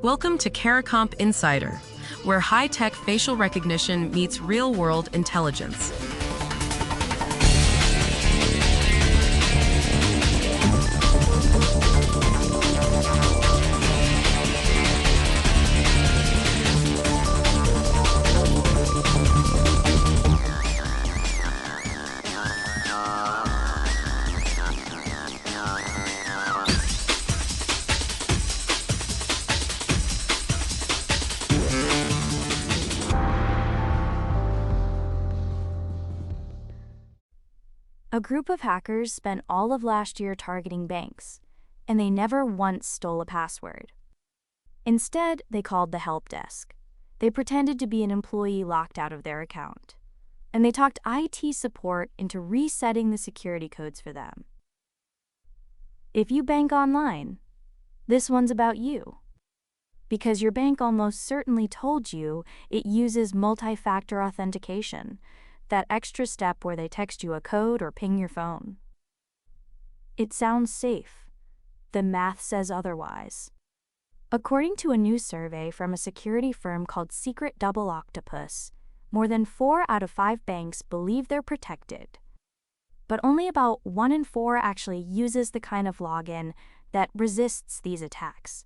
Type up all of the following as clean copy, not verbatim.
Welcome to CARICOMP Insider, where high-tech facial recognition meets real-world intelligence. A group of hackers spent all of last year targeting banks, and they never once stole a password. Instead, they called the help desk. They pretended to be an employee locked out of their account, and they talked IT support into resetting the security codes for them. If you bank online, this one's about you. Because your bank almost certainly told you it uses multi-factor authentication, that extra step where they text you a code or ping your phone. It sounds safe. The math says otherwise. According to a new survey from a security firm called Secret Double Octopus, more than 4 out of 5 banks believe they're protected. But only about 1 in 4 actually uses the kind of login that resists these attacks.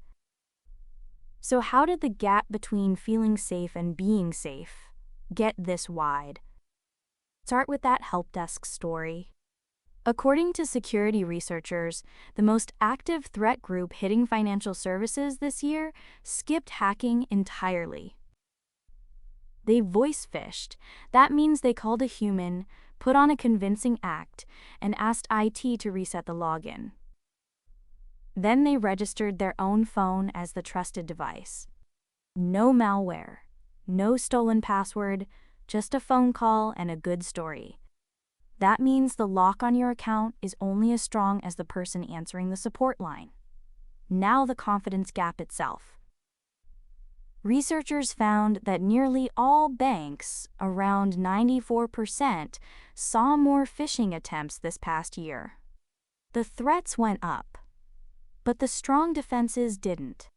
So how did the gap between feeling safe and being safe get this wide? Start with that help desk story. According to security researchers, the most active threat group hitting financial services this year skipped hacking entirely. They voice phished. That means they called a human, put on a convincing act, and asked IT to reset the login. Then they registered their own phone as the trusted device. No malware, no stolen password, just a phone call and a good story. That means the lock on your account is only as strong as the person answering the support line. Now the confidence gap itself. Researchers found that nearly all banks, around 94%, saw more phishing attempts this past year. The threats went up, but the strong defenses didn't.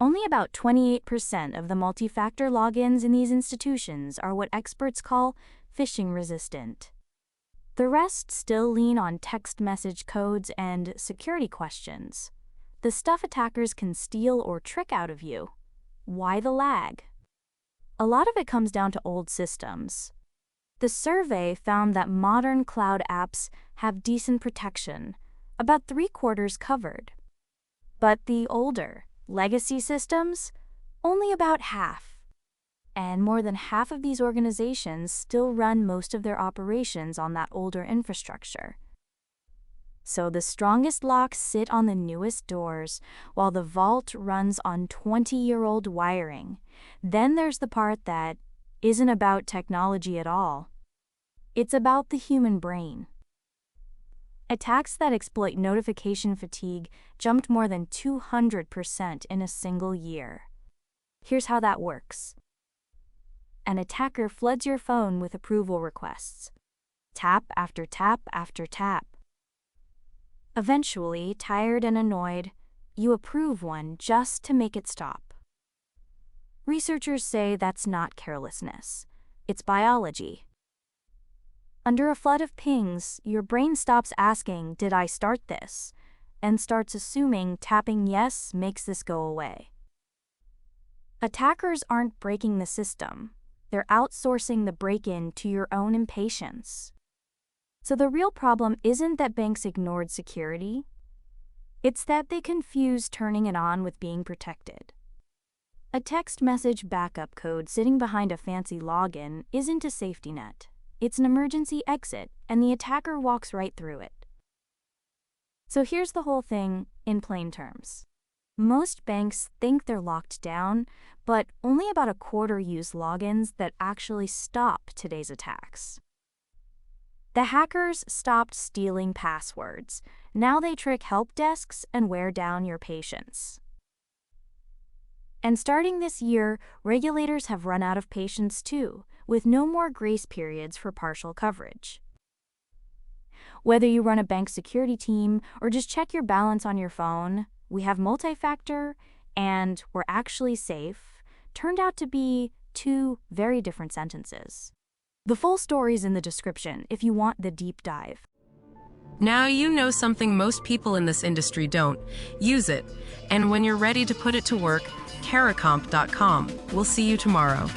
Only about 28% of the multi-factor logins in these institutions are what experts call phishing resistant. The rest still lean on text message codes and security questions, the stuff attackers can steal or trick out of you. Why the lag? A lot of it comes down to old systems. The survey found that modern cloud apps have decent protection, about 3/4 covered. But the older, legacy systems? Only about half. And more than half of these organizations still run most of their operations on that older infrastructure. So the strongest locks sit on the newest doors, while the vault runs on 20-year-old wiring. Then there's the part that isn't about technology at all. It's about the human brain. Attacks that exploit notification fatigue jumped more than 200% in a single year. Here's how that works. An attacker floods your phone with approval requests. Tap after tap after tap. Eventually, tired and annoyed, you approve one just to make it stop. Researchers say that's not carelessness. It's biology. Under a flood of pings, your brain stops asking, "Did I start this?" and starts assuming tapping yes makes this go away. Attackers aren't breaking the system. They're outsourcing the break-in to your own impatience. So the real problem isn't that banks ignored security. It's that they confused turning it on with being protected. A text message backup code sitting behind a fancy login isn't a safety net. It's an emergency exit, and the attacker walks right through it. So here's the whole thing in plain terms. Most banks think they're locked down, but only about 1/4 use logins that actually stop today's attacks. The hackers stopped stealing passwords. Now they trick help desks and wear down your patience. And starting this year, regulators have run out of patience too, with no more grace periods for partial coverage. Whether you run a bank security team or just check your balance on your phone, we have multi-factor and "we're actually safe" turned out to be two very different sentences. The full story's in the description if you want the deep dive. Now you know something most people in this industry don't. Use it. And when you're ready to put it to work, caracomp.com. We'll see you tomorrow.